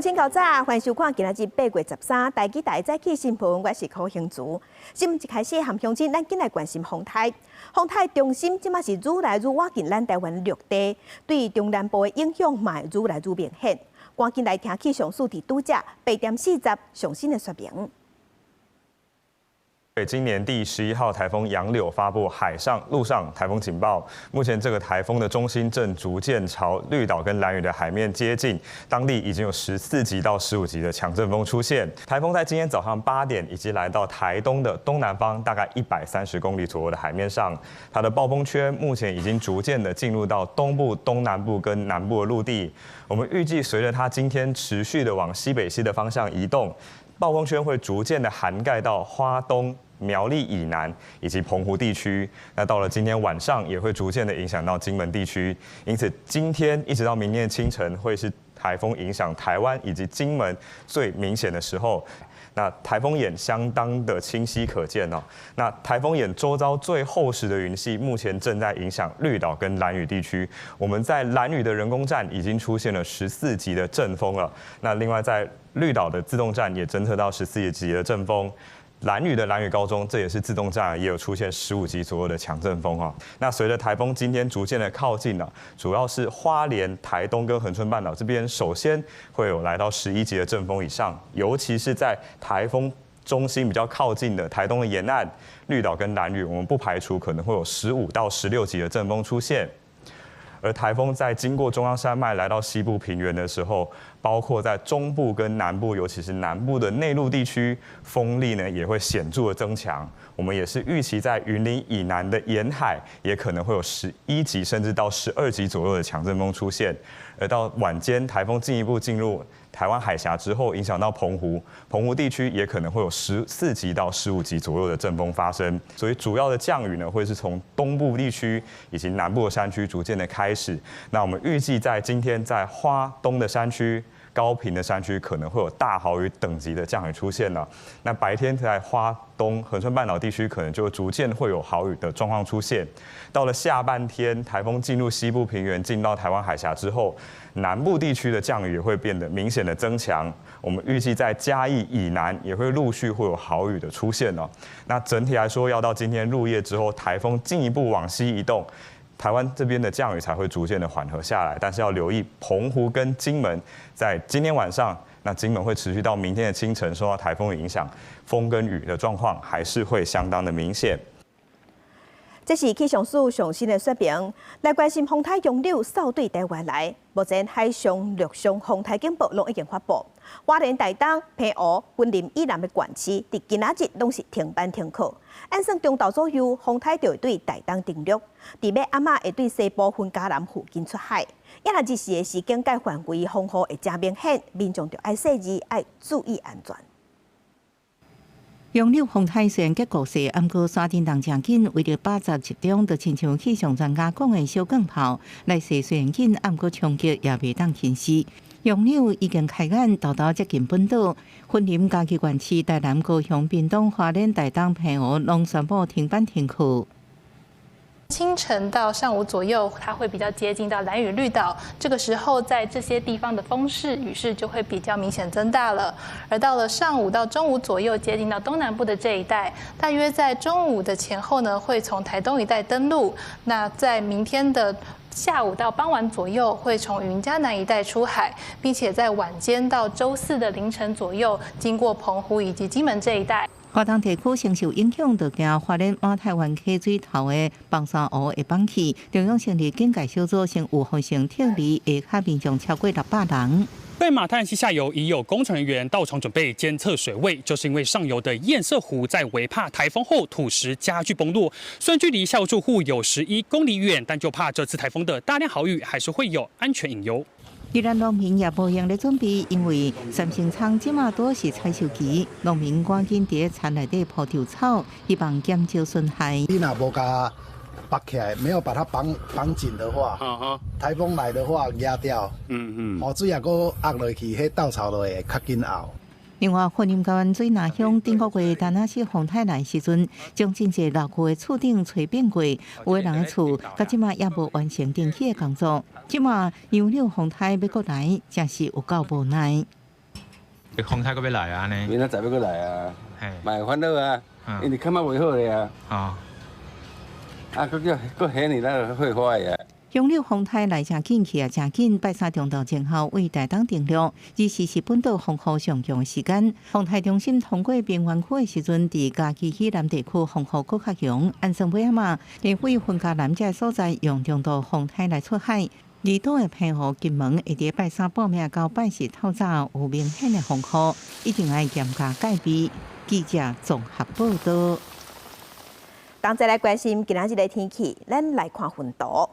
乡亲，早早，欢迎收看今仔日8月13台记台早起新闻，我是柯兴竹。新闻一开始，含乡亲，咱紧来关心风台。风台中心即马是愈来愈靠近咱台湾陆地，对中南部的影响嘛愈来愈明显。赶紧来听气象署伫拄则8:40上新的说明。今年第11号台风杨柳发布海上、陆上台风警报。目前这个台风的中心正逐渐朝绿岛跟兰屿的海面接近，当地已经有14级到15级的强阵风出现。台风在今天早上8点已经来到台东的东南方，大概130公里左右的海面上。它的暴风圈目前已经逐渐的进入到东部、东南部跟南部的陆地。我们预计随着它今天持续的往西北西的方向移动，暴风圈会逐渐的涵盖到花东、苗栗以南以及澎湖地区，那到了今天晚上也会逐渐的影响到金门地区，因此今天一直到明天清晨会是台风影响台湾以及金门最明显的时候。那台风眼相当的清晰可见哦。那台风眼周遭最厚实的云系目前正在影响绿岛跟兰屿地区。我们在兰屿的人工站已经出现了14级的阵风了。那另外在绿岛的自动站也侦测到14级的阵风。兰屿的兰屿高中，这也是自动站，也有出现15级左右的强阵风啊。那随着台风今天逐渐的靠近了，主要是花莲、台东跟恒春半岛这边，首先会有来到11级的阵风以上，尤其是在台风中心比较靠近的台东的沿岸、绿岛跟兰屿，我们不排除可能会有15到16级的阵风出现。而台风在经过中央山脉来到西部平原的时候，包括在中部跟南部，尤其是南部的内陆地区，风力呢也会显著的增强。我们也是预期在云林以南的沿海，也可能会有11级甚至到12级左右的强阵风出现。而到晚间，台风进一步进入台湾海峡之后，影响到澎湖地区也可能会有14级到15级左右的阵风发生。所以主要的降雨呢，会是从东部地区以及南部的山区逐渐的开始。那我们预计在今天在花东的山区、高屏的山区可能会有大豪雨等级的降雨出现了。那白天在花东、恒春半岛地区可能就逐渐会有豪雨的状况出现。到了下半天，台风进入西部平原，进到台湾海峡之后，南部地区的降雨也会变得明显的增强。我们预计在嘉义以南也会陆续会有豪雨的出现了。那整体来说，要到今天入夜之后，台风进一步往西移动。台湾这边的降雨才会逐渐的缓和下来，但是要留意澎湖跟金门，在今天晚上，那金门会持续到明天的清晨，受到台风的影响，风跟雨的状况还是会相当的明显。这是气象署上新的说明，来关心风台杨柳扫对台湾来。目前海上、陆上风台警报拢已经发布。花莲、台东、澎湖、云林以南的县市，伫今仔日拢是停班停课。按算中昼左右，风台就会对台东登陆，伫尾暗会对西部分嘉南附近出海。一日时的时间界范围风雨会真明显，民众就爱细致，爱注意安全。杨柳风台虽然结果是，毋过山顶动正紧，为着把握集中，就亲像气象专家讲的小钢炮，来势虽然紧，毋过冲击也袂当轻视。杨柳已经开眼，豆豆接近本岛，云林嘉义县市、台南、高雄、屏东、花莲、台东、澎湖拢宣布停班停课。清晨到上午左右，它会比较接近到兰屿、绿岛，这个时候在这些地方的风势、雨势就会比较明显增大了。而到了上午到中午左右，接近到东南部的这一带，大约在中午的前后呢，会从台东一带登陆。那在明天的下午到傍晚左右，会从云嘉南一带出海，并且在晚间到周四的凌晨左右，经过澎湖以及金门这一带。花东地区承受影响，就惊花莲马太湾溪水头的放山湖会放弃。中央成立警戒小组，先有发生撤离，下卡民众超过600人。对马太溪下游已有工程人员到场准备监测水位，就是因为上游的堰塞湖在为怕台风后土石加剧崩落，虽然距离下游住户有11公里远，但就怕这次台风的大量豪雨还是会有安全隐忧。宜兰农民也无用咧准备，因为三星仓即马多是采收期，农民赶紧伫田内底铺稻草，希望减少损害。你若无甲绑起来，没有把它绑紧的话，台风来的话压掉，雨水也搁压落去，迄稻草就会较紧熬。另外，云林高湾水南乡顶个月丹那市风台来时阵，将真济6区的厝顶吹变过，有个人的厝到即马也无完成登记的工作。即马杨柳风台要过来，真是有够无奈。风台搁要来啊呢？明仔载要过来啊，嘿，买烦恼啊，因为看嘛袂好咧啊，哦，搁下年咱会坏呀。杨柳风台来真紧去也真紧，拜三中道前后为台东定量，24时本岛风雨上强的时间。风台中心通过边缘区的时阵，伫嘉义以南地区风雨搁较强。安生尾仔连会分家南这所在用中度风台来出海。离岛的澎湖、金门会伫拜三报名到拜四透早有明显的风雨，一定要严加戒备。记者综合报道。同齐来关心今仔日的天气，咱来看云图。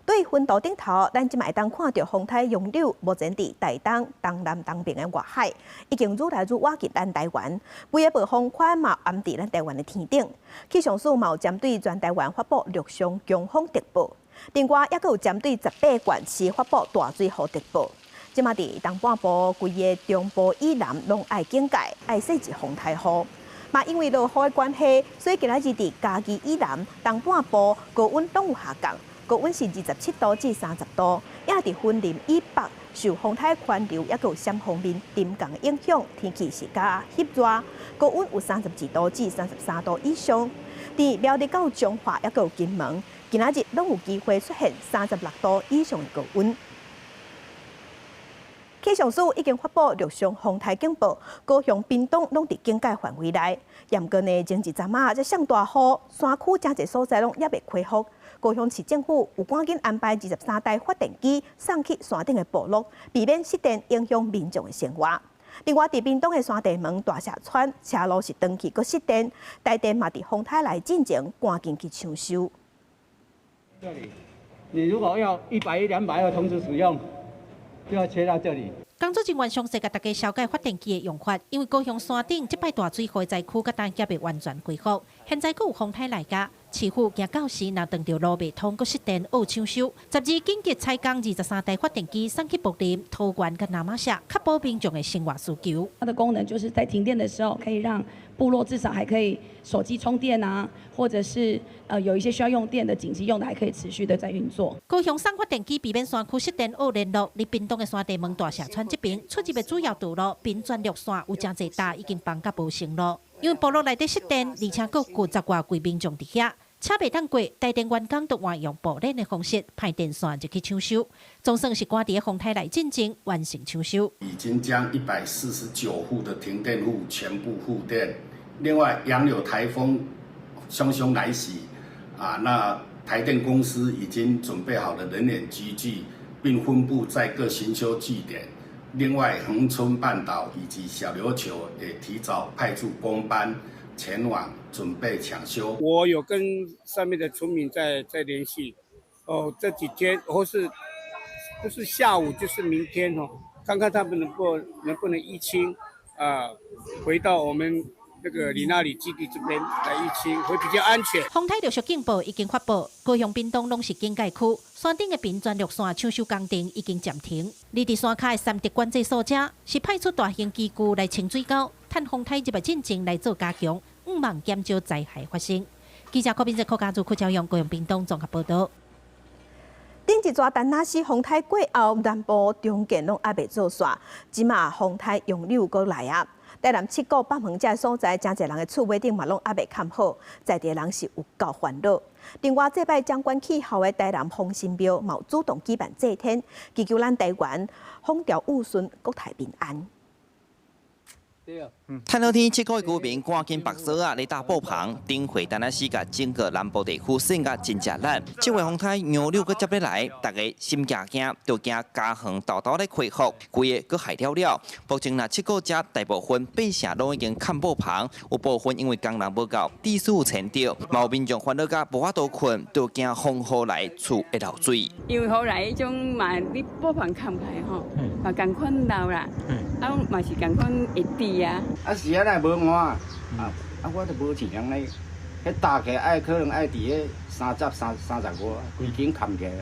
对云图顶头，咱即卖会当看到风台杨柳目前伫台东、东南、东边的外海，已经愈来愈瓦近咱台湾。规个暴风圈嘛安伫咱台湾的天顶。气象署嘛有针对全台湾发布陆上强风特报，另外也有针对18县市发布大水雨特报。即卖伫东半部、规个中部以南拢爱警戒，爱设置风台雨。嘛，因为落雨的关系，所以今仔日伫嘉义以南、东半部高温拢有下降。高温是27度至30度，也伫云林以北受风台环流，也有闪风面沉降影响，天气是较翕热，高温有32度至33度以上。伫苗栗到彰化，也有金门，今仔日拢有机会出现36度以上的高温。气象署已经发布陆上风台警报，高雄、屏东拢伫警戒范围内。严格呢，前一阵仔这上大雨，山区真侪所在拢也未恢复。高雄市政府有赶紧安排23台发电机送去山顶的部落，避免失电影响民众的生活。另外，伫屏东的山地门、大社川车路是长期搁失电，台电嘛伫风台来进前赶紧去抢修。这里，你如果要100、200要同时使用，就要切到这里。工作人员详细甲大家了解发电机的用法，因为高雄山顶这摆大水灾灾区甲单也未完全恢复，现在阁有风台来甲。市府行到时，若撞到路未通，阁失电恶抢修。12紧急采购23台发电机送去柏林、桃园跟南马社，确保民众的生活需求。它的功能就是在停电的时候，可以让部落至少还可以手机充电啊，或者是有一些需要用电的紧急用的，还可以持续的在运作。高雄送发电机避免山区失电恶联络，离屏东的山地门大社川这边出入的主要道路，并全路线有真侪搭已经放甲无成路。因为部落内底失电，而且阁有10外几民众伫遐，车袂当过，台电员工都换用布帘的方式派电线就去抢修，总算是赶伫风台来进前完成抢修。已经将149户的停电户全部复电。另外，杨柳台风汹汹来袭，那台电公司已经准备好了人员集聚，并分布在各行修据点。另外，恒春半岛以及小琉球也提早派出工班前往准备抢修。我有跟上面的村民在联系，这几天或是不是下午就是明天看看他们能不能移清回到我们那个里那里基地这边来移清，会比较安全。风台陆续警报已经发布，高雄、屏东拢是警戒区，山顶的平全陆线抢修工程已经暂停。离伫山脚的三德管制所者是派出大型机具来清水沟，趁风台入来进前来做加强，毋望减少灾害发生。记者柯秉哲、柯家族、柯朝阳高雄、屏东综合报道。顶一撮丹那市风台过后，南部、中间拢还未做煞，即马风台杨柳阁来啊！台南七股北门这所在，真侪人的厝尾顶嘛拢还未看好，在地人是有够烦恼。另外，这摆掌管气候的台南风神庙，嘛有主动举办祭天，祈求咱台湾风调雨顺、国泰民安。趁好天，七股的居民赶紧绑绳啊，来打布棚，顶回丹那市甲整个南部地区生甲真正烂。这回风台杨柳阁接落来，大家心惊惊，就惊家园豆豆咧恢复，规个阁害了了。目前那七股遮大部分百姓拢已经看布棚，有部分因为工人无够，地势前掉，有民众烦恼甲无法度困，就惊风雨来厝会漏水。因为雨来迄种嘛，你布棚看不开吼，嘛共款漏啦，嘛是共款会滴啊。是啊，那无换我都无钱咧，迄打起爱可能爱伫迄30外，规间砍起来。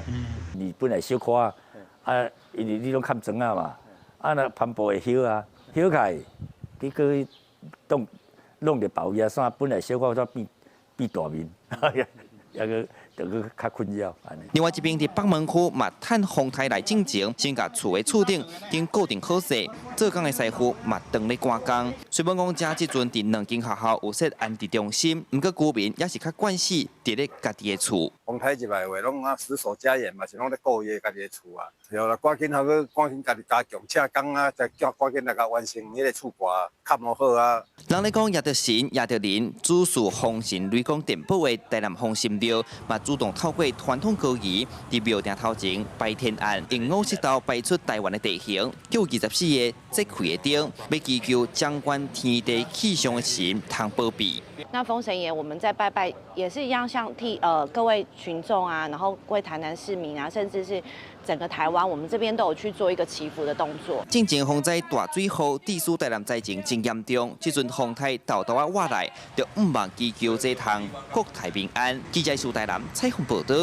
你本来小可因为你拢砍砖啊嘛，那攀布会休啊，休开，你去弄着包叶伞，本来小可才变大面，也个就去较困扰。另外一边伫北门区嘛，趁风台来进前，先甲厝的厝顶经固定好势，做工的师傅嘛当咧赶工。虽然讲遮即阵伫两间学校有设安置中心，毋过居民也是较惯势伫咧家己的厝。风台入来话，拢啊死守家园嘛，是拢咧顾伊家己的厝啊。对啦，赶紧好去，赶紧家己加强请工啊，再叫赶紧来甲完成迄个厝挂较无好啊。人咧讲，也着神，也着人，主事风神雷公电报的台南风神庙，嘛主动透过传统高仪，伫庙埕头前摆天案，用50道摆出台湾的地形，叫24个节开的顶，要祈求掌管天地气象的神通保庇。那封神爷我们在拜拜也是一样，像替各位群众啊，然后各位台南市民啊，甚至是整个台湾，我们这边都有去做一个祈福的动作。进前风灾大水后，地区台南灾情真严重，这阵风台豆豆啊挖来，就毋忘祈求这趟国泰民安。记者苏台南采访报道。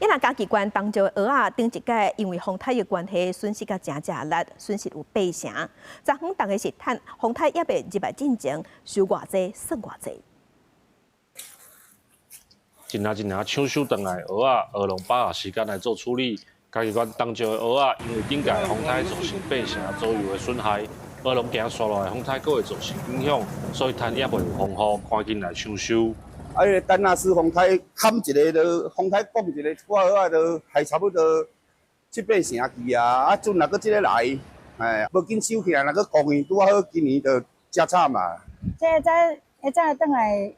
宜兰嘉义县东石的蚵仔，顶一届因为风台的关系，损失甲真力，损失有8成。昨昏大家是趁风台也未入来进前，收偌济算偌济。真抢收回来蚵仔，蚵龙把握时间来做处理。嘉义县东石的蚵仔，因为顶届风台造成8成左右的损害，蚵龙行刷落来风台，佫会造成影响，所以趁也未有风雨，赶紧来抢收。啊，迄个丹纳斯风台砍一个，就风台降一个，我蚵仔就害差不多7、8成去啊。啊，阵若佫即个来，哎，无紧收起来，若佫降去，拄好今年就真惨嘛。这早转来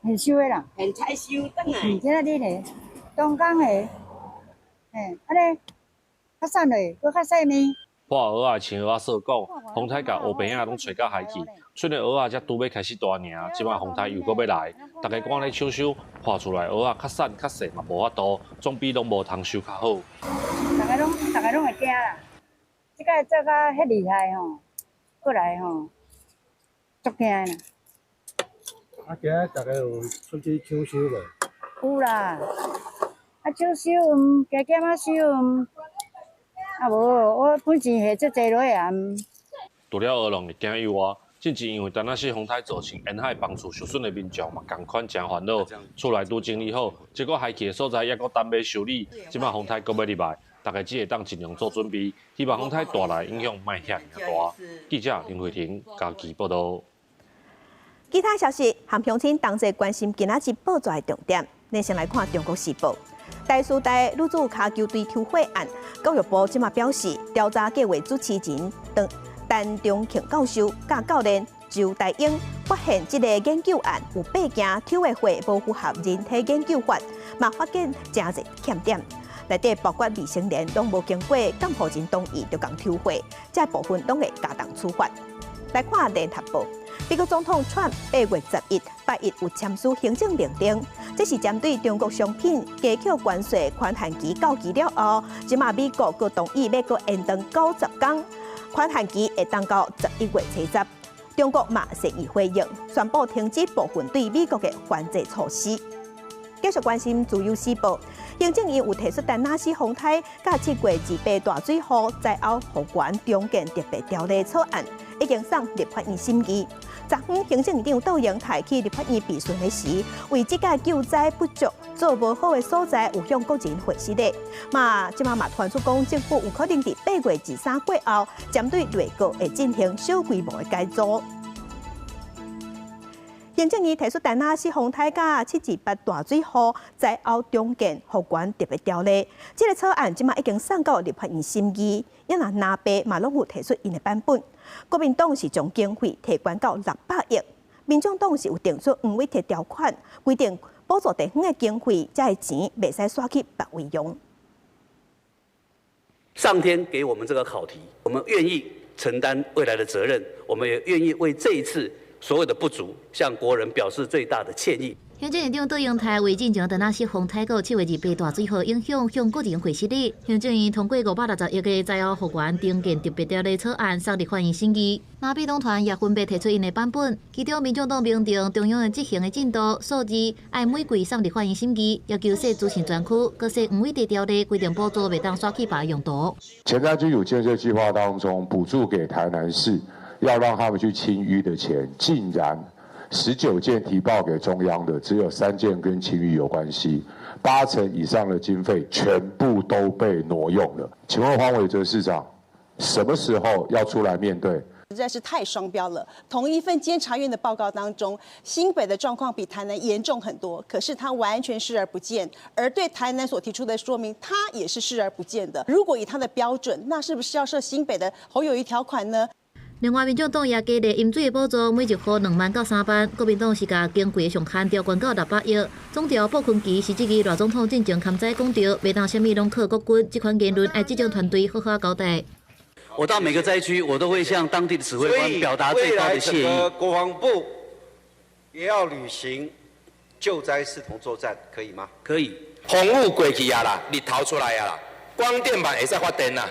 现收的啦，现采收转来。今仔日咧，中港的，安尼较瘦嘞，佫较细面。破蚵仔青蚵仔说讲，风台甲乌边仔拢吹到海去，虽然蚵仔才拄要开始大尔，即摆风台又搁要来，大家赶咧抢收，破出来蚵仔较瘦较细嘛无法度，总比拢无通收较好。大家拢会惊啦，即个做甲遐厉害吼，过来吼，足惊啦。啊，今日大家有出去抢收无？有啦，啊抢收加减啊收啊无，我本钱下足济落啊。除了蚵龙会惊以外，近期因为丹那西风台造成沿海房厝受损的民众嘛，同款真烦恼。厝内拄整理好，结果海去的所在也搁等要修理，即摆风台搁要入来，大家只会当尽量做准备，希望风台大来影响莫遐尔大。记者林慧婷嘉义报道。其他消息，和乡亲同齐关心今仔日报纸的重点。咱先来看《中国时报》。台师大女子骹球队抽血案，教育部即马表示，调查计划主持人陈中庆教授甲教练周大英发现，这个研究案有8件抽血会无符合人体研究法，嘛发现真侪欠点。内底包括未成年拢无经过监护人同意就共抽血，这部分拢会加重处罚。来看《联合报》。美国总统川8月11日有签署行政命令，这是针对中国商品加扣关税宽限期到期了后，即马美国佮同意要佮延长90天，宽限期会当到11月70。中国嘛善意回应，宣布停止部分对美国的关税措施。继续关心《自由时报》，行政院有提出丹那西风台甲7月28大水后灾后复原重建特别条例草案，已经送立法院审议。昨昏，行政院长窦莹抬起立法院备询的时，为这届救灾不足、做无好的所在，有向国人回示的。即马传出讲，政府有可能伫8月23过后，针对内阁会进行小规模的改组。行政院提出丹那西风台甲728大水后灾后重建复原特别条例，这个草案即马已经送到立法院审议，因若南北嘛拢有提出因的版本。国民党是将经费提悬到600亿，民众党是有定出黄尾贴条款，规定补助地方的经费，这个钱袂使刷去别位用。上天给我们这个考题，我们愿意承担未来的责任，我们也愿意为这一次所有的不足，向国人表示最大的歉意。行政院长窦莹台为进前丹那西风台到7月28大水后影响，向国人回示的。行政院通过560亿个灾后复原重建特别条例草案，送立法院审议。马北党团也分别提出因的版本，其中民众党明定中央的执行的进度数字，爱每季送立法院审议，要求设资讯专区，搁设黄尾地条例规定补助袂当刷去别用途。前瞻基础建设计划当中，补助给台南市，要让他们去清淤的钱，竟然19件提报给中央的，只有3件跟青玉有关系，8成以上的经费全部都被挪用了。请问黄伟哲市长，什么时候要出来面对？实在是太双标了。同一份监察院的报告当中，新北的状况比台南严重很多，可是他完全视而不见，而对台南所提出的说明，他也是视而不见的。如果以他的标准，那是不是要设新北的侯友宜条款呢？另外，民众党也加列饮水补助，每1户2万到3万。国民党是甲经费上限调悬到600亿。总调鲍坤奇是这个赖总统进前刊载讲到，袂当啥物拢靠国军，这款言论爱执政团队好好交代。我到每个灾区，我都会向当地的指挥官表达最高的谢意。国防部也要履行救灾视同作战，可以吗？可以。风雨过去啊啦，日头出来啊啦，光电板会使发电啦，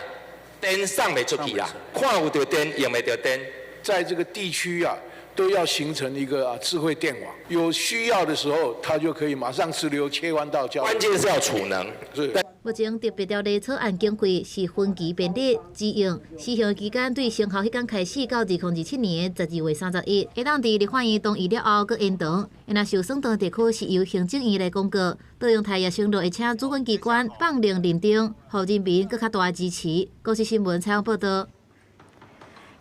电送袂出去啦，看有着电用袂着电，在这个地区啊，都要形成一个智慧电网，有需要的时候，它就可以马上直流切换到交通。关键是要储能。是。目前特别条例草案经费是分期编列支用，施行期间对生效迄天开始到2027年12月31日，会当伫立法院同意了后搁延长。若受算长地区是由行政院来公告，多用台也承诺会请主管机关放令认定，互人民搁较大的支持。国际新闻采访报道。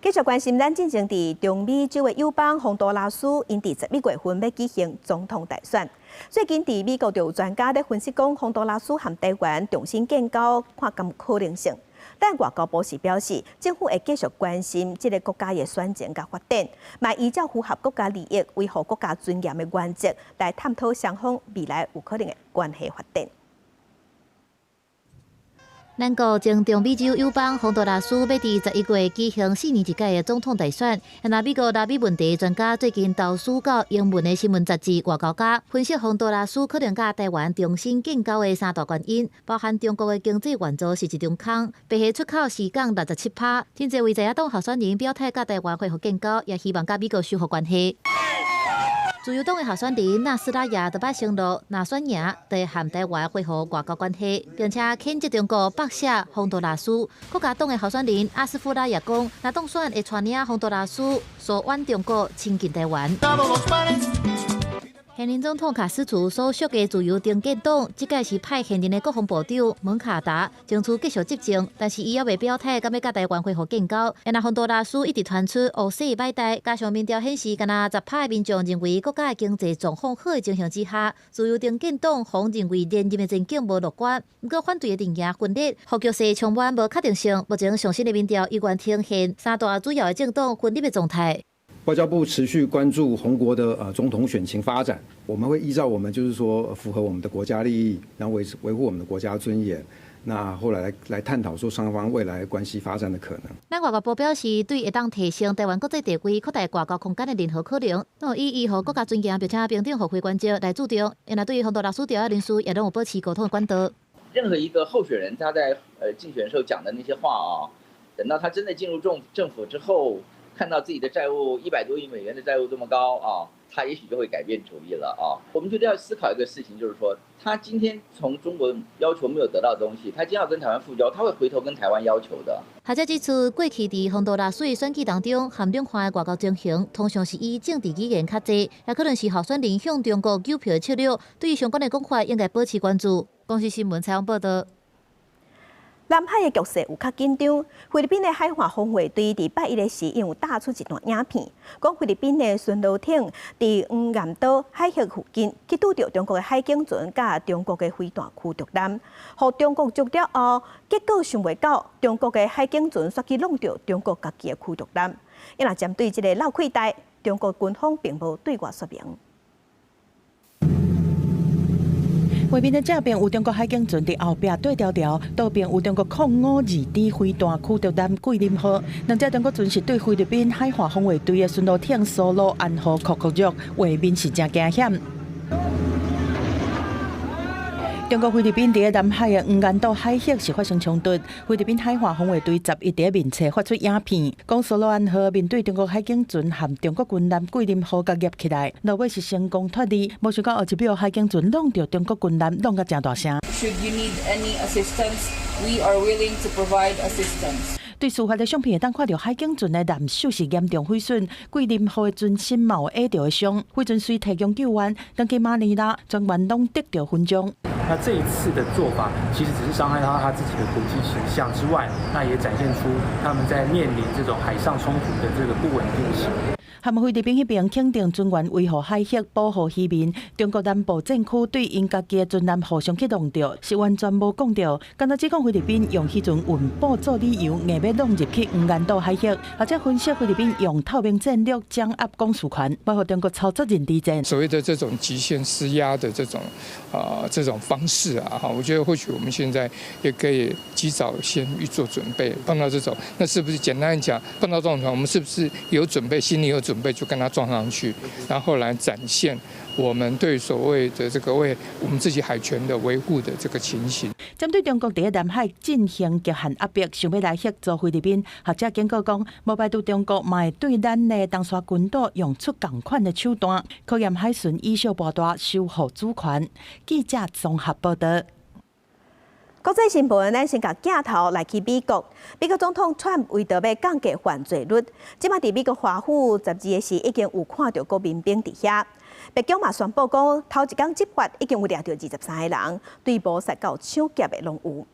继续关心咱进行伫中美洲的友邦洪都拉斯，因伫11月份要举行总统大选。最近伫美国就有专家咧分析讲，洪都拉斯和台湾重新建交看敢有可能性。但外交部是表示，政府会继续关心这个国家的选情甲发展，嘛依照符合国家利益、维护国家尊严的原则来探讨双方未来有可能的关系发展。咱国前中美洲友邦洪都拉斯要伫11月举行4年一届的总统大选。那美国南美问题专家最近投书到英文的新闻杂志《外交家》，分析洪都拉斯可能甲台湾重新建交的3大原因，包含中国的经济援助是一场空，白虾出口是降67%，真侪为在野党候选人表态甲台湾恢复建交，也希望甲美国修复关系。自由党的候选人纳斯拉亚就捌承诺，若选赢，就会和台湾恢复外交关系，并且谴责中国绑架洪都拉斯。国家党的候选人阿斯夫拉也讲，若当选会带领洪都拉斯疏远中国，亲近台湾。现任总统卡斯楚所属的自由定建党，即届是派现任的国防部长门卡达争取继续执政，但是伊也未表态，敢要甲台湾恢复建交。那洪都拉斯一直传出乌色歹代，加上民调显示，敢若10%的民众认为国家的经济状况好的情形之下，自由定建党方认为连任的前景无乐观，不过反对的阵营分裂，互局势充满无确定性。目前上新的民调依然呈现3大主要的政党分裂的状态。外交部持续关注洪国的总统选情发展，我们会依照我们就是说符合我们的国家利益，然后维护我们的国家尊严。那后来来探讨说双方未来关系发展的可能。咱外交部表示，对会当提升台湾国际地位、扩大外交空间的任何可能，都以维护国家尊严，并且平等互惠原则来注重。那对于洪都拉斯调查人士，也拢有保持沟通的管道。任何一个候选人他在竞选的时候讲的那些话啊，等到他真的进入政府之后。看到自己的债务100多亿美元的债务这么高啊，他也许就会改变主意了啊。我们觉得要思考一个事情，就是说，他今天从中国要求没有得到的东西，他今天要跟台湾复交，他会回头跟台湾要求的。学者指出，过去在洪都拉斯的选举当中，含两岸的外交情形通常是以政治语言较济，也可能是候选人向中国救票的策略。对于相关的讲法，应该保持关注。公司新闻采访报道。南海的局势有较紧张，菲律宾的海华防卫队伫8日的时有打出一段影片，讲菲律宾的巡逻艇伫黄岩岛海峡附近去拄到中国的海警船甲中国的飞弹驱逐舰，互中国捉了后，结果想袂到中国的海警船煞去弄到中国家己的驱逐舰。因若针对这个闹亏代，中国军方并无对外说明。画面的正边有中国海警船伫后壁对调调，倒边有中国空5-2D 飞弹驱逐舰桂林号，两只中国船是对菲律宾海华防卫队的巡逻艇苏罗安号酷肉，画面是真惊险。中国菲律宾伫南海的黄岩岛海峡是发生冲突，菲律宾海华防卫队11日面册发出影片，讲苏罗安号面对中国海警船和中国军舰桂林号夹夹起来，落尾是成功脱离，无想到后一秒海警船弄到中国军舰，弄甲真大声。Should you need any assistance, we are willing to provide assistance. 对司法的相片，当看到海警船的艦首是严重毁损，贵任何的船身嘛有压到的伤。飞船虽提供救援，但给马尼拉专员拢得到勋章。那这一次的做法，其实只是伤害到他自己的国际形象之外，那也展现出他们在面临这种海上冲突的这个不稳定性。韩菲律宾迄边肯定军员维护海峡、保护渔民。中国南部政区对因家己的军舰互相启动着，是完全无讲到。敢若只讲菲律宾用迄阵运补做理由，硬要弄入去黄岩岛海峡，或者分析菲律宾用透明战略掌握公事权，包括中国操作认地战。所谓的这种极限施压的这种方式啊，我觉得或许我们现在也可以及早先预做准备。碰到这种，那是不是简单讲，碰到这种船，我们是不是有准备，心里有准备就跟他撞上去，然后来展现我们对所谓的这个为我们自己海权的维护的这个情形。针对中国伫南海进行极限压迫，想要来协助菲律宾，学者警告讲，无排除中国嘛会对咱的东沙群岛用出同款的手段，考验海巡以小博大，守护主权。记者综合报道。国际新闻，咱先甲镜头来去美国。美国总统川普为着要降低犯罪率，即马伫美国华府12个时已经有看到国民兵伫遐。白宫嘛宣布讲，头一天执法已经有抓到23个人，对捕杀到抢劫的拢有。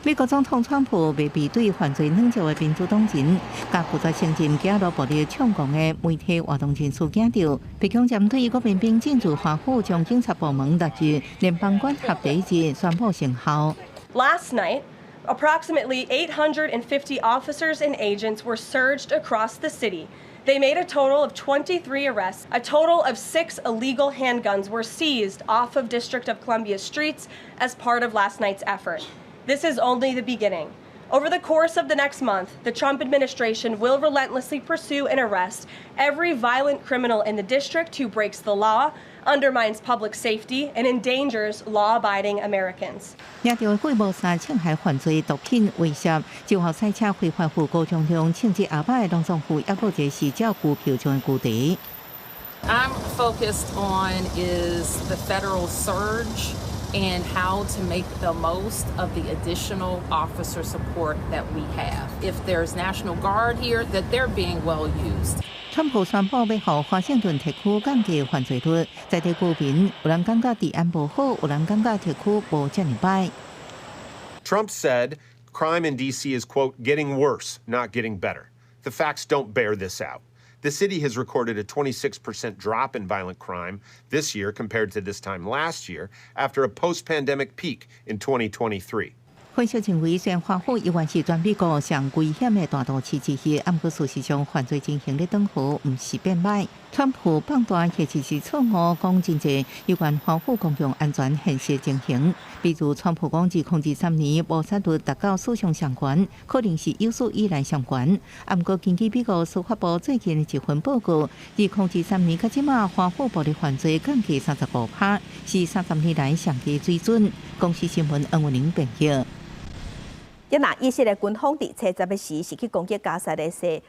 美国总统川普未面对犯罪软弱的民主党人，甲负责承认加入暴力抢攻的媒体活动人士惊到，白宫针对国民兵进驻华府，将警察部门6日联邦管辖第1日宣布成效。Last night, approximately 850 officers and agents were surged across the city. They made a total of 23 arrests. A total of 6 illegal handguns were seized off of District of Columbia streets as part of last night's effort. This is only the beginning. Over the course of the next month, the Trump administration will relentlessly pursue and arrest every violent criminal in the district who breaks the law, undermines public safety, and endangers law-abiding Americans. 抓到的规模3侵害犯罪毒品威胁，就后赛车非法赴高雄中，庆祝后摆的农总府，抑个一个是照顾票上的据地。I'm focused on is the federal surge and how to make the most of the additional officer support that we have. If there's National Guard here, that they're being well used. 川普宣布要互华盛顿特区降低犯罪率，在地居民有人感觉治安无好，有人感觉特区无遮尔歹。Trump said crime in D.C. is, quote, getting worse, not getting better. The facts don't bear this out. The city has recorded a 26% drop in violent crime this year compared to this time last year after a post-pandemic peak in 2023. 分析认为，虽然华府依然是全美国上危险的大都市之一，但事实上犯罪情形咧转好，唔是变歹。川普放大或者是错误讲真济有关华府公共安全现实情形，比如川普讲2023年谋杀率达到史上上悬，可能是有史以来上悬。不过根据美国司法部最近的一份报告，2023年到即马华府暴力犯罪降低35%，是30年来上低水准。公司新闻恩文玲编辑。约拿以色列军方伫70个时是去攻击加沙的西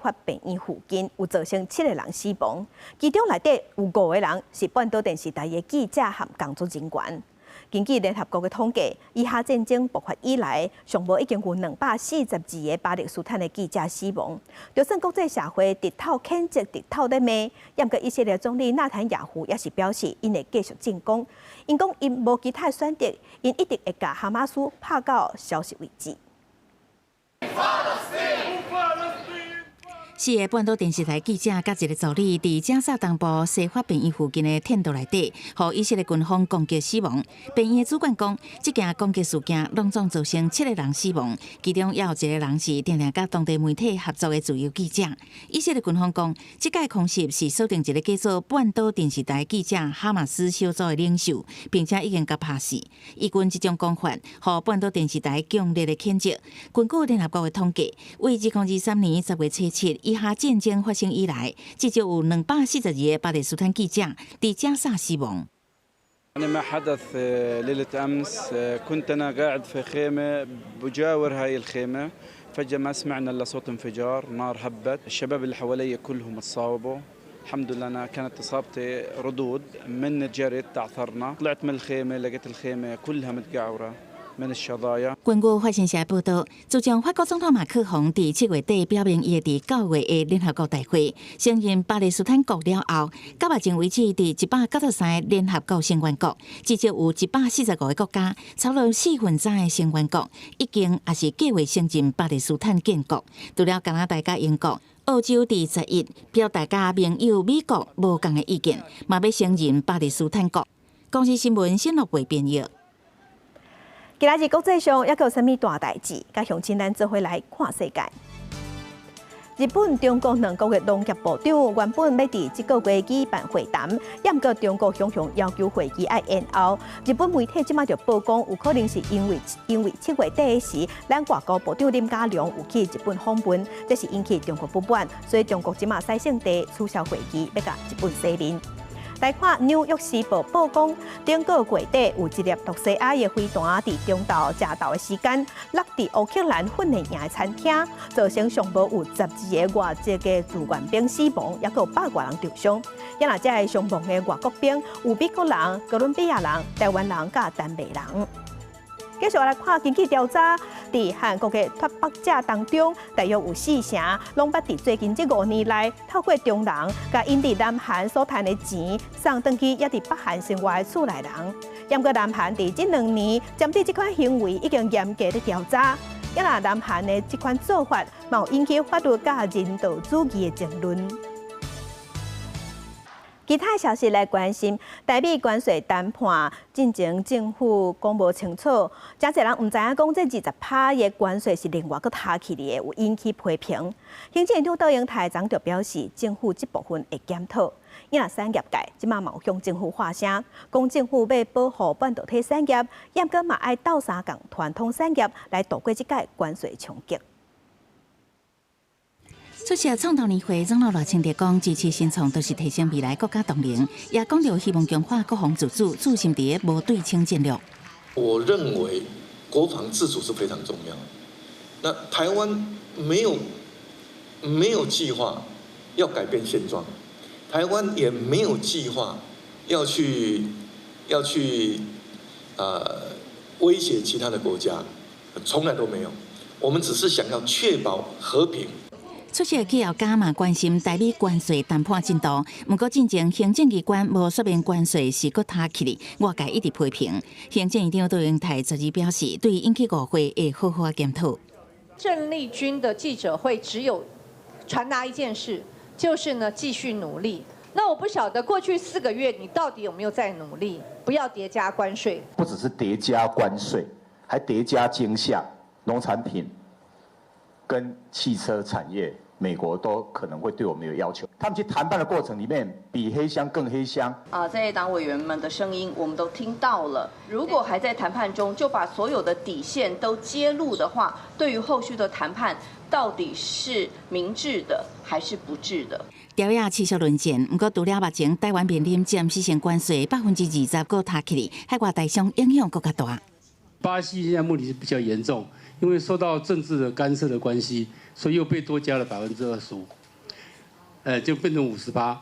法病院附近，有造成7个人死亡，其中内底有5个人是半岛电视台的记者和工作人员。根据联合国的统计，以哈战争爆发以来，上无已经有242个巴勒斯坦的记者死亡。就算国际社会直头谴责、直头咧骂，也毋过以色列总理纳坦雅胡也是表示，因会继续进攻。因讲因无其他选择，因一定会甲哈马斯拍到消息为止。4个半岛电视台记者甲一个助理伫加沙东部西法病院附近的天道内底，互以色列军方攻击死亡。病院的主管讲，这件攻击事件拢总造成7个人死亡，其中也有1个人是定定甲当地媒体合作的自由记者。以色列军方讲，这届空袭是锁定一个叫做半岛电视台记者哈马斯小组的领袖，并且已经甲拍死。以军这种讲法，互半岛电视台强烈的谴责。根据联合国的统计，为2023年10月7日。以哈战争发生以来，至少有242个巴勒斯坦记者伫加沙死亡。ما حدث ليلة أمس كنت أنا قاعد في خيمة بجاور هاي الخيمة فجأة ما سمعنا إلا صوت انفجار نار هبت الشباب اللي حوالي كلهم اتصابوا الحمد لله أنا كانت إصابتي ردود من جريت تعثرنا طلعت من الخيمة لقيت الخيمة كلها متقعورة 根据法新社报道，自从法国总统马克龙伫7月底表明伊会伫9月的联合国大会承认巴勒斯坦国了后，到目前为止，伫193个联合国成员国，至少有145个国家，超过3%的成员国已经也是计划承认巴勒斯坦建国。除了加拿大甲英国，澳洲伫11表达甲盟友美国无共的意见，嘛要承认巴勒斯坦国。公司新闻新乐会编译。今仔日国际上还有啥物大代志？甲乡亲咱做伙来看世界。日本、中国两国的农业部长原本要伫这个月举办会谈，也毋过中国向要求会议要延后。日本媒体即马就曝光，有可能是因为7月底时，咱外交部长林佳龙有去日本访问，这是引起中国不满，所以中国即马使性地取消会议，要甲日本说明。来看《纽约时报》曝光，顶个月底有一列独西亚的飞弹伫中昼食昼的时间，落伫乌克兰训练营的餐厅，造成上无有12个外籍的志愿兵死亡，也有100多人受伤。也若这伤亡的外国兵有美国人、哥伦比亚人、台湾人甲丹麦人。继续来看经济调查，伫韩国的脱北者当中，大约有4成拢捌伫最近这5年内，透过中人甲因伫南韩所赚的钱送转去也伫北韩生活的厝内人。不过南韩伫这2年针对这款行为已经严格的调查，也若南韩的这款做法，嘛有引起法律甲人道主义的争论。其他消息来关心，台美关税谈判进前政府公布清楚，真侪人唔知影讲这20%的关税是另外搁下起的，有引起批评。行政院长杜英台昨就表示，政府这部分会检讨。因若产业界即马嘛有向政府发声，讲政府要保护半导体产业，也搁嘛爱斗相共传统产业来度过这届关税冲击。出席创投年会，总统赖清德讲，支持新创都是提升未来国家动能，也讲到希望强化国防自主，注心伫无对称战略。我认为国防自主是非常重要。那台湾没有计划要改变现状，台湾也没有计划要去威胁其他的国家，从来都没有。我们只是想要确保和平。出席企业家嘛关心台美关税谈判进度，不过进前行政机关无说明关税是搁下起哩，外界一直批评。行政院长杜英台12表示，对引起误会会好好检讨。郑丽君的记者会只有传达一件事，就是呢继续努力。那我不晓得过去4个月你到底有没有在努力，不要叠加关税。不只是叠加关税，还叠加惊吓，农产品跟汽车产业，美国都可能会对我们有要求。他们去谈判的过程里面，比黑箱更黑箱。在野党委员们的声音，我们都听到了。如果还在谈判中，就把所有的底线都揭露的话，对于后续的谈判，到底是明智的还是不智的？朝野持续论战，不过除了目前台湾面临暂时性关税20%搁下起哩，海外大商影响更加大。巴西现在问题是比较严重。因为受到政治的干涉的关系，所以又被多加了25%，就变成50%。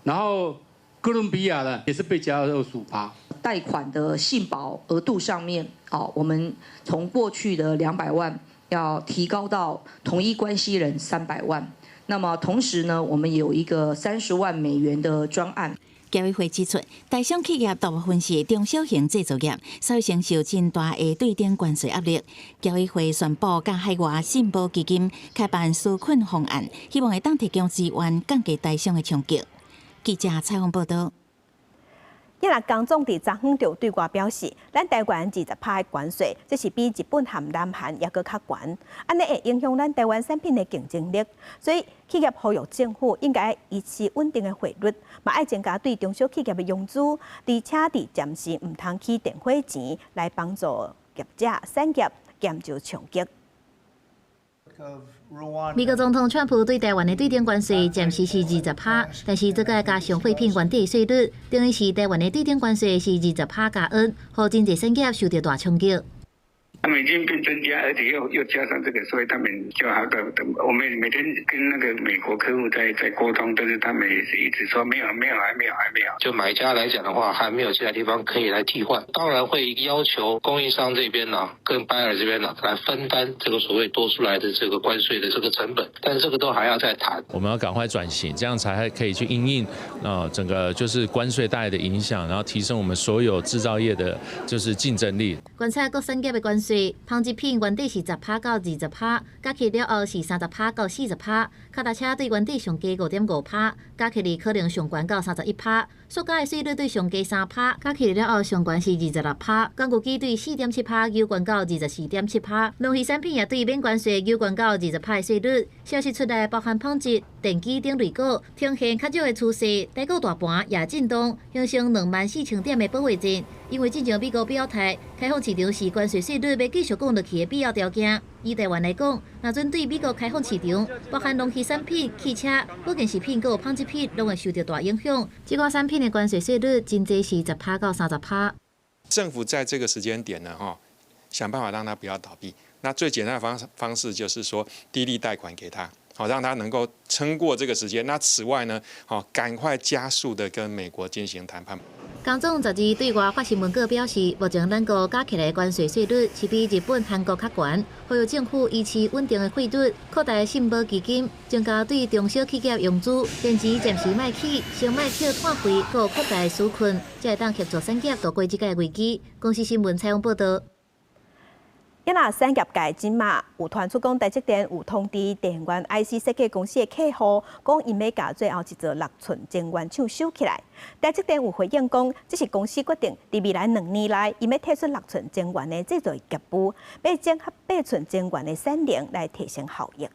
然后哥伦比亚呢，也是被加了25%。贷款的信保额度上面，我们从过去的200万要提高到同一关系人300万。那么同时呢，我们有一个30万美元的专案。交易会指出，大商企业大部分是中小型制造业，所以承受真大的对顶关税压力。交易会宣布，甲海外信保基金开办纾困方案，希望会当提供资源，降低大商的冲击。记者采访报道。也若江总伫昨昏就对外表示，咱台湾20%的关税，这是比日本和南韩也搁较悬，安尼会影响咱台湾产品的竞争力。所以企业呼吁政府应该维持稳定的汇率，嘛爱增加对中小企业的融资，而且伫暂时唔通起电火钱，来帮助业者产业减少冲击。美国总统川普对台湾的对顶关税暂时是20%，但是这个加消费品原地税率，等于是台湾的对顶关税是20%加1，让经济产业受到大冲击。他们已经变增加，而且又加上这个，所以他们就好的。我们每天跟那个美国客户在沟通，但是他们也是一直说没有。就买家来讲的话，还没有其他地方可以来替换，当然会要求供应商这边呢，跟buyer这边呢来分担这个所谓多出来的这个关税的这个成本，但是这个都还要再谈。我们要赶快转型，这样才可以去因应整个就是关税带来的影响，然后提升我们所有制造业的就是竞争力。观察各产业的关税，纺织品原底是10%到20%，加起了后是30%到40%，脚踏车对原底上加5.5%，加起来可能上悬到31%。塑胶的税率对上加3%，加起了后上悬是26%。工具机对4.7%，优悬到24.7%。农渔产品也对免关税，优悬到20%的税率。消息出来，包含纺织、电机等类股，呈现较少的趋势。台股大盘也震动，向上24000点的保卫战。因为进前美国表态，开放市场是关税税率要继续降落去的必要条件。以台湾来讲，若针对美国开放市场，包含农渔产品、汽车、保健食品、还有纺织品，拢会受到大影响。这款产品的关税税率真济是10%到30%。政府在这个时间点呢，想办法让它不要倒闭。那最简单的方式就是说，低利贷款给他，好让他能够撑过这个时间。那此外呢，赶快加速的跟美国进行谈判。工总12对外发新闻稿表示，目前咱国加起来关税税率是比日本、韩国较悬，呼吁政府维持稳定的汇率，扩大信保基金，增加对中小企业融资，电池暂时卖起，先卖去碳费，搁扩大纾困，才会当协助产业度过这个危机。公司新闻采访报道。因那产业界真嘛有传出讲，台积电有通知电源 IC 设计公司的客户，讲因要甲最后一座6寸晶圆厂收起来。台积电有回应讲，这是公司决定，伫未来2年内，因要退出6寸晶圆的制作业务，要整合8寸晶圆的产能来提升效益。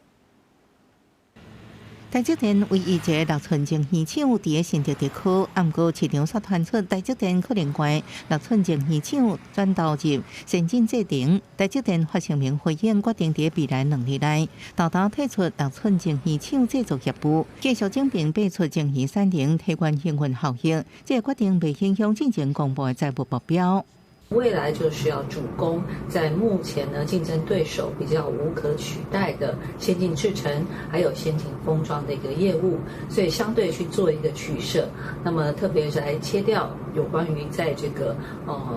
台积电唯一一个6寸晶圆厂伫新竹地区，暗过市场所传出台积电可能关6寸晶圆厂转投入先进制程。台积电发声明回应，决定伫未来2年内，偷偷退出6寸晶圆厂制作业务，继续整并8寸晶圆产能，提高营运效益。这个决定未影响进前公布的财务目标。未来就需要主攻在目前呢竞争对手比较无可取代的先进制程，还有先进封装的一个业务，所以相对去做一个取舍。那么特别是来切掉有关于在这个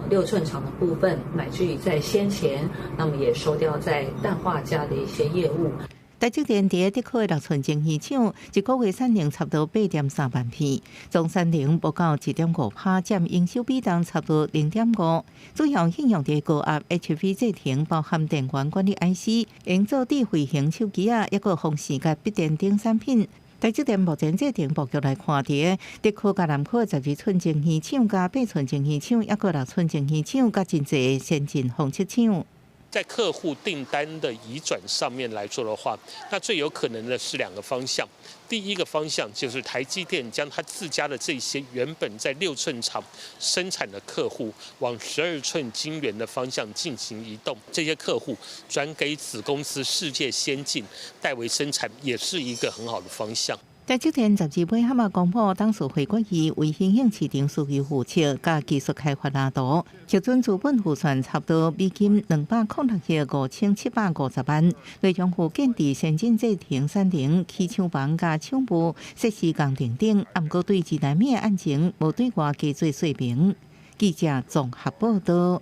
6寸厂的部分，乃至于在先前，那么也收掉在氮化镓的一些业务。台积电伫地区的6寸晶圆厂，一个月产能差不多8.3万片，总产能不到1.5%，占营收比重差不多0.5%。主要应用伫高压 HV 制程，包含电源管理 IC、营造智慧型手机也个风视甲笔电等产品。台积电目前制程布局来看，伫地区甲南区12寸晶圆厂、加8寸晶圆厂，个6寸晶圆厂，加真济先进封测厂。在客户订单的移转上面来做的话，那最有可能的是2个方向。第一个方向就是台积电将它自家的这些原本在6寸厂生产的客户，往12寸晶圆的方向进行移动。这些客户转给子公司世界先进代为生产，也是一个很好的方向。台积电12尾hammer公布，董事会决议为新兴市场数据预测加技术开发蓝图，核准资本预算差不多美金206亿5750万，内容附建伫先进制程产能、起厂房加厂务、设施工程等。毋过对2台面案情无对外加做说明。记者综合报道。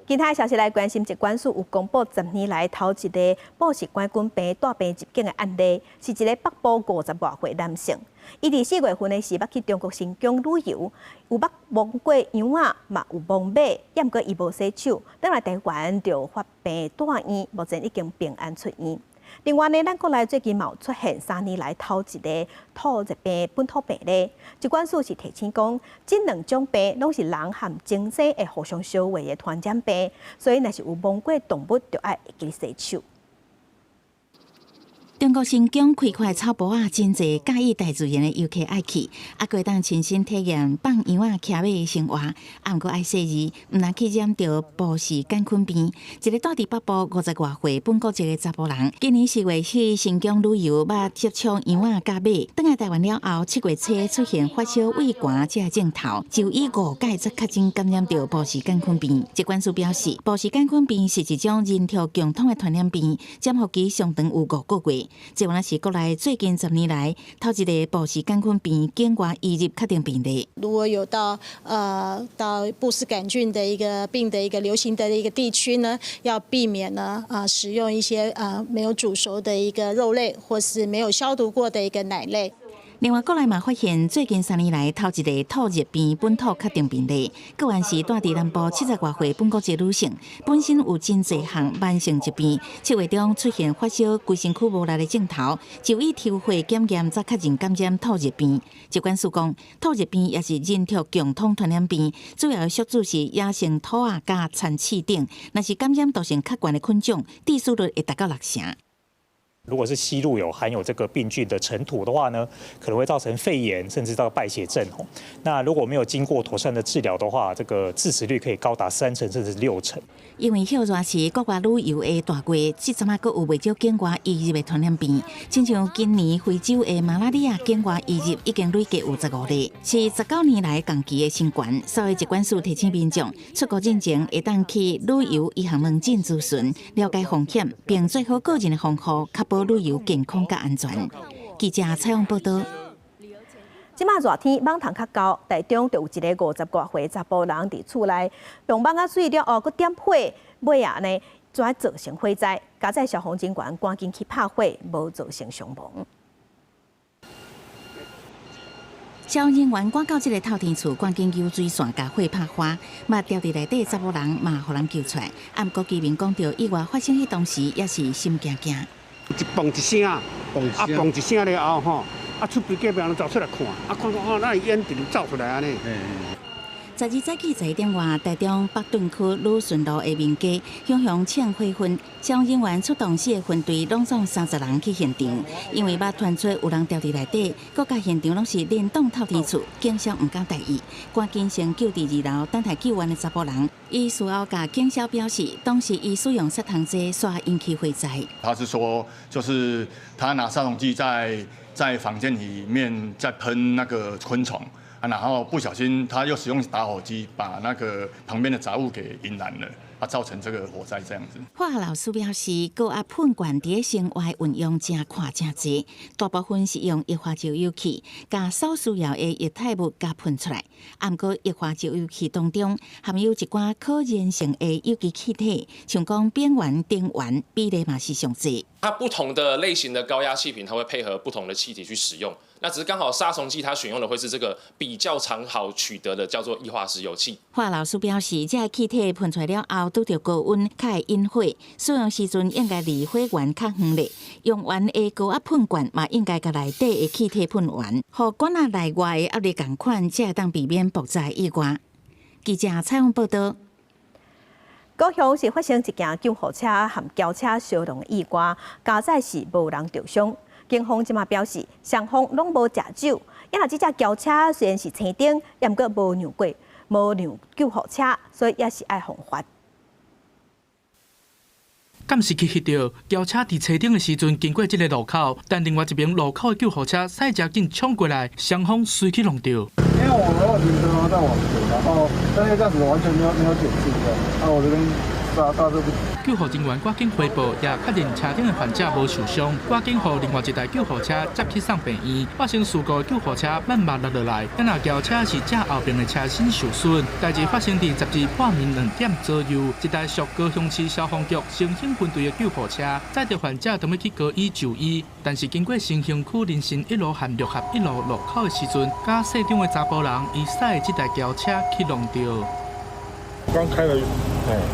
其他消息来关心，疾管署有公布10年来头一个宝石冠军病大病入境的案例，是一个北部50多岁男性。伊伫4月份的时捌去中国新疆旅游，有捌摸过羊仔，嘛有摸马，也毋过伊无洗手，等来台湾就发病住院，目前已经平安出院。另外呢，咱国内最近嘛有出现3年来头一个土热病本土病例。疾管署是提醒讲，这2种病拢是人和精生会互相相偎的传染病，所以若是有摸过动物，就要会记洗手。中国新疆开快草坡啊，真侪介意大自然的游客爱去，过当亲身体验放羊啊、骑马的生活，毋过爱细字，毋能去染到布氏杆菌病。一个住伫北部50多岁本国籍的查甫人，今年4月去新疆旅游，捌接触羊啊、甲马，倒来台湾了后，7月初出现发烧、胃寒这症头，就以5届则确诊感染到布氏杆菌病。疾管署表示，布氏杆菌病是一种人畜共通的传染病，潜伏期上长有5个月。这原来是国内最近10年来头一个布氏杆菌病境外移入确定病例。如果有到布氏杆菌的一个病的一个流行的一个地区呢，要避免呢使用一些没有煮熟的一个肉类，或是没有消毒过的一个奶类。另外，国内嘛发现最近3年来头一个兔热病本土确定病例，个案是住伫南部70多岁本国籍女性，本身有真侪项慢性疾病，7月中出现发烧、规身躯无力的症头，就以抽血检验才确认感染兔热病。疾管署讲，兔热病也是人畜共通传染病，主要的宿主是野生兔仔加蚕翅等，若是感染毒性较悬的菌种，致死率会达到60%。如果是吸入含有这个病菌的尘土的话呢，可能会造成肺炎，甚至到败血症。那如果没有经过妥善的治疗的话，这个致死率可以高达30%甚至60%。因为休热是国外旅游的大月，这阵啊阁有未少境外移入的传染病，亲像今年非洲的马拉利亚境外移入已经累计有15例，是19年来同期的新高。所以疾管署提醒民众出国进前会当去旅游医学问诊咨询，了解风险，并做好个人的防护，确保旅游健康甲安全。记者采访报道。即马热天，蚊虫较高，台中就有一个50多岁查甫人伫厝内用蚊仔水了后，佮点火，尾啊呢，才造成火灾。加在消防警员赶紧去拍火，无造成伤亡。消防人员赶到这个透天厝，赶紧救水线，甲火拍花，嘛掉伫内底查甫人嘛，互人救出来。不过居民讲到意外发生迄当时，也是心惊惊。一嘣一声，嘣一声了后吼，厝边隔壁人走出来看，看那烟直走出来安尼。12早起11点外，台中北屯区鲁顺路的民家向请火昏，消防人员出动4个分队，拢总30人去现场，因为捌传出有人掉伫内底，各家现场拢是连栋透天厝，警消唔敢大意，赶紧先救伫2楼等待救援的查甫人。伊事后甲警消表示，当时伊使用杀虫剂，煞引起火灾。他是说，就是他拿杀虫剂在房间里面在喷那个昆虫。然后不小心，他又使用打火机把那个旁边的杂物给引燃了，造成这个火灾这样子。化学老师表示，高压喷管伫生活运用真快真济，大部分是用液化石油气，加所需要的液态物加喷出来。不过液化石油气当中含有一寡可燃性的有机气体，像讲丙烷、丁烷比例嘛是上济。它不同的类型的高压气瓶，它会配合不同的气体去使用。那只是刚好杀虫剂它选用的会是这个比较常好取得的，叫做液化石油气。化老师表示，这气体喷出来了后，拄到高温，较会引火。使用时阵应该离火源较远咧。用完的高压喷管嘛，应该甲内底的气体喷完，互管啊内外的压力共款，才会当避免爆炸意外。记者采访报道。高雄是发生一件救护车和轿车相撞的意外，加载是无人受伤。警方即马表示，双方拢无食酒，因若即只轿车虽然是青灯，也毋过无让救护车，所以也是爱防罚。监视器翕到轿车伫车顶的时阵，经过这个路口，但另外一边路口的救护车赛车紧冲过来，双方随即弄掉。因为我没有停车在往前，然后但是这样子完全没有减速的，我这边刹车不。救护人员赶紧回报，也确认车顶的患者无受伤，赶紧互另外一台救护车接去送病院。发生事故的救护车慢慢落落来，敢若轿车是正后边的车身受损。代志发生伫12半暝2点左右，一台属高雄市消防局城兴分队的救护车载着患者同要去高医就医，但是经过城兴区林森1路和6合1路路口的时阵，驾驶中的查甫人伊驶的这台轿车去弄掉。刚开了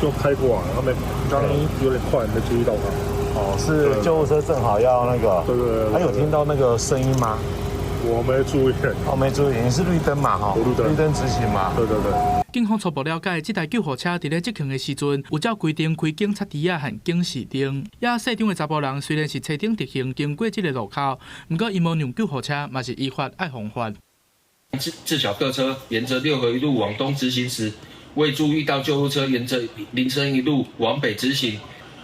就开过来，他们刚有点快，没注意到他。哦，是救护车正好要那个。对。他有听到那个声音吗？我没注意，没注意，你是绿灯嘛？绿灯直行嘛？对。警方初步了解，这台救护车伫咧执行的时阵，有照规定开警察笛啊和警示灯。也车顶的查甫人虽然是车顶直行经过这个路口，不过伊无让救护车，嘛是依法爱红罚。自小客车沿着六合一路往东直行时，未注意到救护车沿着林森一路往北直行。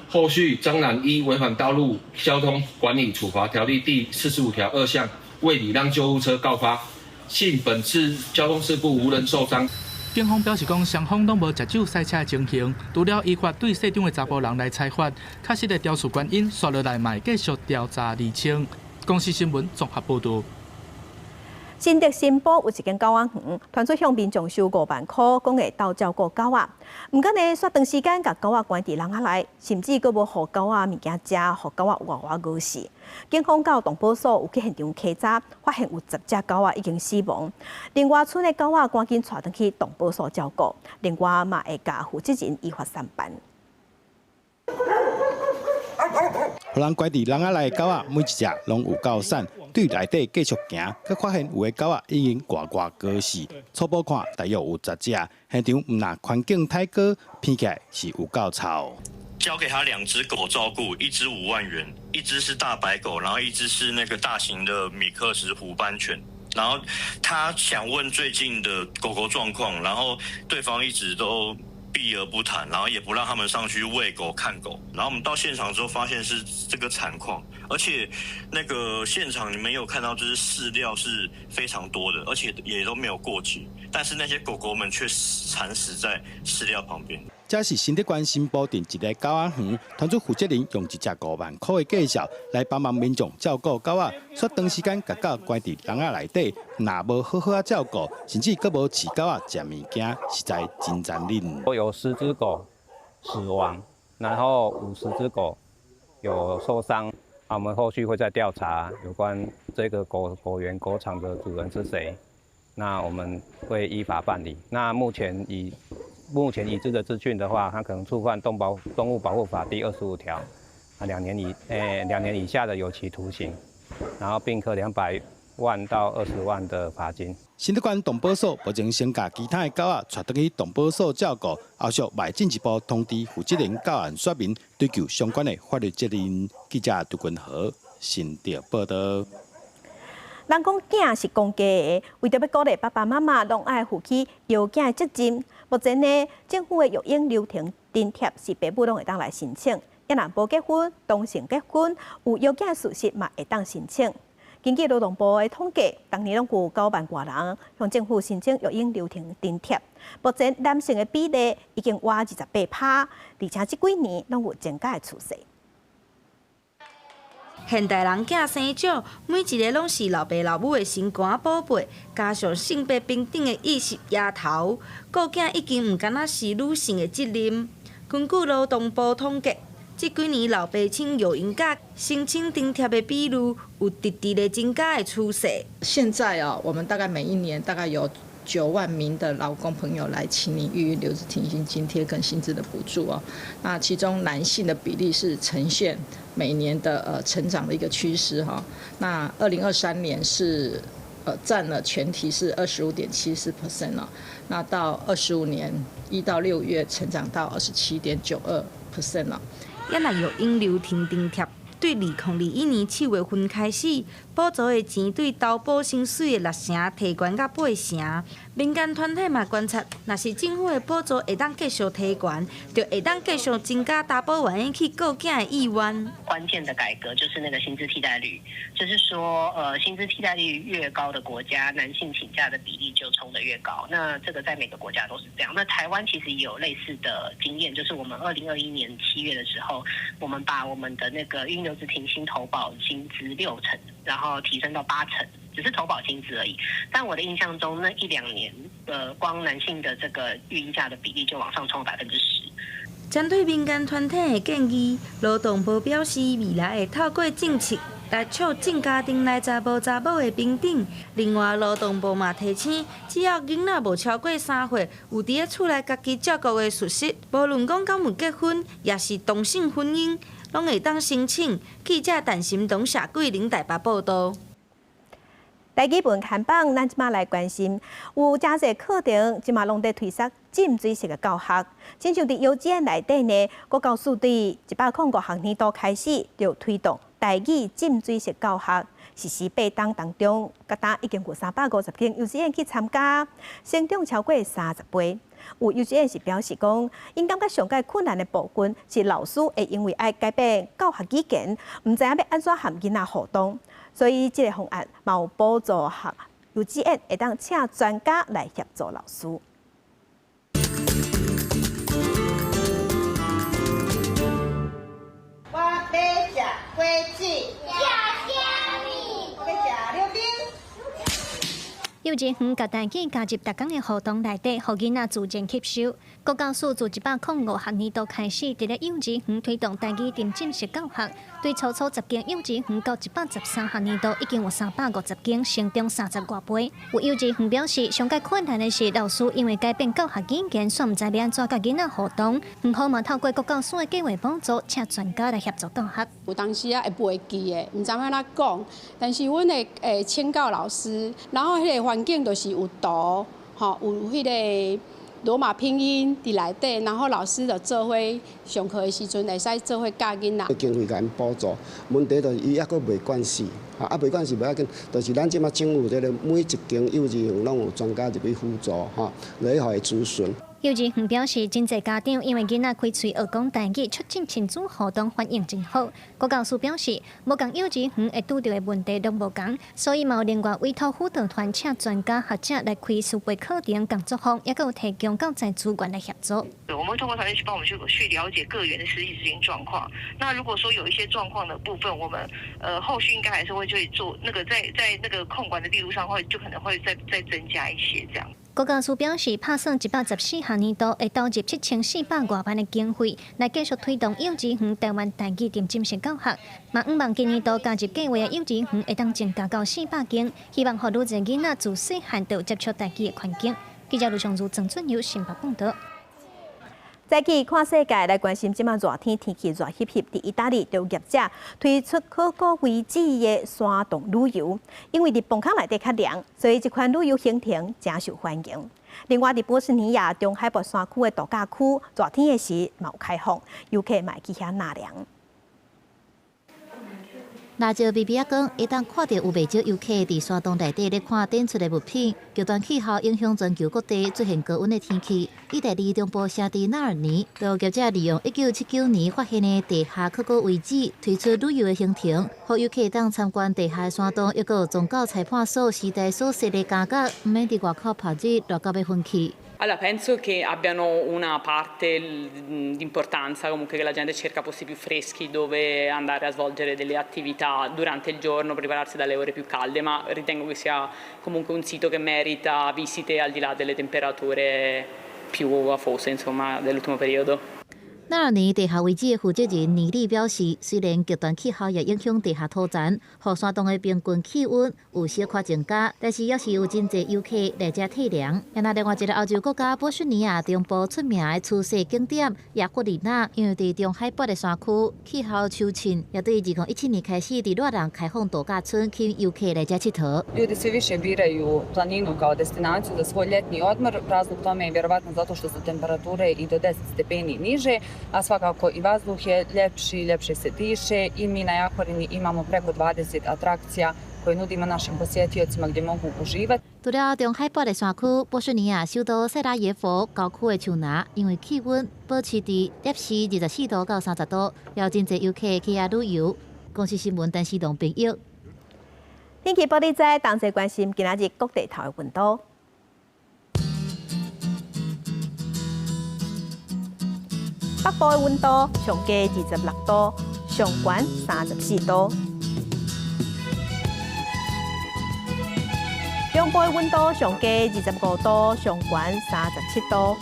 后续张染依违反道路交通管理处罚条例第45条2项，未礼让救护车告发，幸本次交通事故无人受伤。警方表示讲，双方拢无食酒赛车的情形，除了依法对车中的查甫人来裁罚，确实的肇事原因刷落来嘛继续调查厘清。公司新闻综合报道。新竹新埔有一间狗仔园，传出向民众收5万块，讲会到照顾狗仔。毋过呢，煞长时间甲狗仔关伫笼仔内，甚至佫无互狗仔物件食，互狗仔活活饿死。警方到动保所有去现场稽查，发现有10只狗仔已经死亡。另外村的狗仔赶紧带转去动保所照顾，另外嘛会甲负责人依法上班。互人关伫笼仔内的狗仔，每一只拢有够瘦，对内底继续行，佮发现有的狗仔已经呱呱饿死。初步看，大约有10只，现场毋若环境太高，闻起来是有够臭。交给他2只狗照顾，1只5万元，1只是大白狗，然后1只是那个大型的米克什虎斑犬。然后他想问最近的狗狗状况，然后对方一直都避而不谈，然后也不让他们上去喂狗看狗。然后我们到现场之后发现是这个惨况，而且那个现场你们有看到，就是饲料是非常多的，而且也都没有过期，但是那些狗狗们却惨死在饲料旁边。这是新竹县新埔镇一个狗仔园，传出负责人用1只5万块的介绍来帮忙民众照顾狗仔，说长时间把狗关伫笼仔内底，若无好好照顾，甚至佫无饲狗仔食物件，实在真残忍。有10只狗死亡，然后50只狗有受伤。我们后续会再调查有关这个狗园狗场的主人是谁，那我们会依法办理。那目前已知的资讯的话，它可能触犯动物保护法第25条，2年以下的有期徒刑，然后并科200万到20万的罚金。新竹县动保所目前先把其他的狗仔带回去动保所照顾，后续迈进一步通知负责人到案说明，追究相关的法律责任。记者杜君豪，新竹报道。人讲囝是公家的，为着要鼓励爸爸妈妈拢爱负起养囝的责任。目前呢，政府的育婴流程津贴是父母拢会当来申请，也若无结婚、同性结婚有养囝的事实嘛会当申请。根据劳动部的统计，当年拢有9万多人向政府申请育婴流程津贴。目前男性的比例已经活28%，而且这几年拢有增加的趋势。现代人囝生少，每一个拢是老爸老母的心肝宝贝，加上性别平等的意识抬头，顾囝已经毋敢若是女性的责任。根据劳动部统计，这几年老爸请育婴假申请津贴的比率有直直的增加的趋势。现在我们大概每一年大概有9万名的劳工朋友来请领育婴留职停薪津贴跟薪资的补助那其中男性的比例是呈现每年的成长的一个趋势那2023年是占了全体是25.74%那到25年1到6月成长到27.92%也若育婴流程津贴。对2021年7月份开始，补助的钱对投保薪水的6成提悬到8成。民间团体嘛观察，若是政府的补助会当继续提悬，就会当继续增加投保员去顾囝的意愿。关键的改革就是那个薪资替代率，就是说，薪资替代率越高的国家，男性请假的比例就冲得越高。那这个在每个国家都是这样。那台湾其实也有类似的经验，就是我们2021年7月的时候，我们把我们的那个育婴留职停薪投保薪资6成，然后提升到8成。只是投保薪资而已，但我的印象中，那1-2年，光男性的这个育婴假的比例就往上冲10%。针对民间团体的建议，劳动部表示，未来会透过政策来促进家庭内查甫的平等。另外，劳动部嘛提醒，只要囡仔无超过3岁，有伫咧厝内家己照顾的事实，无论讲敢有结婚，也是同性婚姻，拢会当申请。记者陈心东、谢桂玲台北报道。台基本看榜，咱即马来关心，有真侪课程即马拢在推广浸水式嘅教学。亲像伫幼稚园内底呢，国教署伫105学年度开始就推动台语浸水式教学。实施8档当中，各单已经有350间幼稚园去参加，成长超过30倍。有幼稚园是表示讲，因感觉上界困难的部分是老师会因为爱改变教学语言，唔知影要安怎和囡仔互动，所以这个方案嘛有补助幼稚园会当请专家来协助老师。我要吃果子。幼稚園甲台語加入逐工的活動內底，互囡仔自然吸收。國教署自105學年度開始，佇咧幼稚園推動台語沉浸式教學，對初10間幼稚園到113學年度已經有350間，成長30多倍。有幼稚園表示，上界困難的是老師因為改變教學語言，煞唔知要安怎甲囡仔互動。唔好嘛，透過國教署的計劃幫助，請專家來協助教學。有當時啊會袂記的，唔知安怎講，但是阮會請教老師，然後迄個環境就是有圖，吼有迄個羅馬拼音伫內底，然後老師就做伙上課的時陣會使做伙教囡仔。經費甲因補助，問題就是伊抑佫未管事，未管事袂要緊，就是咱即馬政府每一間幼稚園攏有專家入去輔助，來互伊諮詢。幼稚園表示，真濟家長因為囡仔開喙學講台語，促進親子互動反應真好。國教署表示，無共幼稚園會拄到的問題都無共，所以嘛有另外委託輔導團請專家學者來開數倍課程工作坊，也有提供教材資源來協助。我們會通過團隊去幫我們去了解各園的實際執行狀況。那如果說有一些狀況的部分，我們後續應該還是會去做那個在那個控管的力度上會就可能會再增加一些這樣。國教署表示，拍算114學年度會投入7400多萬的經費，來繼續推動幼稚園台灣台語沉浸式教學。嘛，希望今年度加入計劃的幼稚園會當增加到400間，希望讓愈濟囡仔自細漢就接觸台語的環境。記者盧尚如、鄭俊佑新北報道。再去看世界，來關心即馬熱天天氣熱翕翕，伫意大利就業者推出可歌為止的山洞旅遊，因為伫崩坑內底較涼，所以這款旅遊行程真受歡迎。另外，伫波斯尼亞中海拔山區的度假區，熱天的時嘛有開放，遊客嘛會去遐納涼。辣椒 BBA 講，會當看到有袂少遊客佇山洞內底咧看展出的物品。極端氣候影響全球各地出現高溫的天氣。意大利中部城市納爾尼，就業者利用1979年發現的地下可歌遺址，推出旅遊的行程，讓遊客當參觀地下山洞，抑個宗教裁判所時代所設的感覺，唔免佇外口拍日，熱到要昏去。Allora, penso che abbiano una parte di importanza, comunque che la gente cerca posti più freschi dove andare a svolgere delle attività durante il giorno, prepararsi dalle ore più calde, ma ritengo che sia comunque un sito che merita visite al di là delle temperature più afose, insomma, dell'ultimo periodo. 納爾尼地下遺址的負責人尼利表示，雖然極端氣候也影響地下土層，和山洞的平均氣溫有小可增加，但是也是有真濟遊客來遮體涼。也那另外一個歐洲國家波斯尼亞中部出名的出世景點雅庫里納，因為佇中海拔的山區，氣候秋凊，也對2017年開始佇熱浪開放度假村，吸引遊客來遮佚佗。Ljudi sve više biraju planinu kao destinaciju za svoj ljetni odmor. Razlog tome je vjerovatno zato što su temperature i do 10 stepeni niže, a svakako i vazduh je ljepši, ljepše se diše i mi na Jahorini imamo preko 20 atrakcija koje nudimo našim posjetiocima gdje mogu uživati. 除了中海拔的山區，波斯尼亞首都塞拉耶夫郊區的樹林，因為氣溫保持佇攝氏24度到30度，有真濟遊客去遐旅遊。公視新聞陳思龍平益。天氣報你知，同時關心今仔日各地頭的溫度。北部的溫度上低26度，上懸34度。中部的溫度上低25度，上懸37度。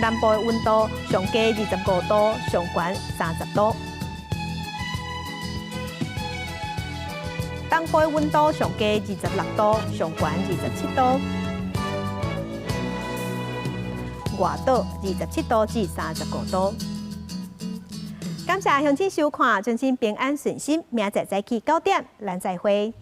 南部的溫度上低25度，上懸30度。東部的溫度上低26度，上懸27度。外島27度至35度。感谢乡亲收看，尊敬平安顺心，明仔再起9点，咱再会。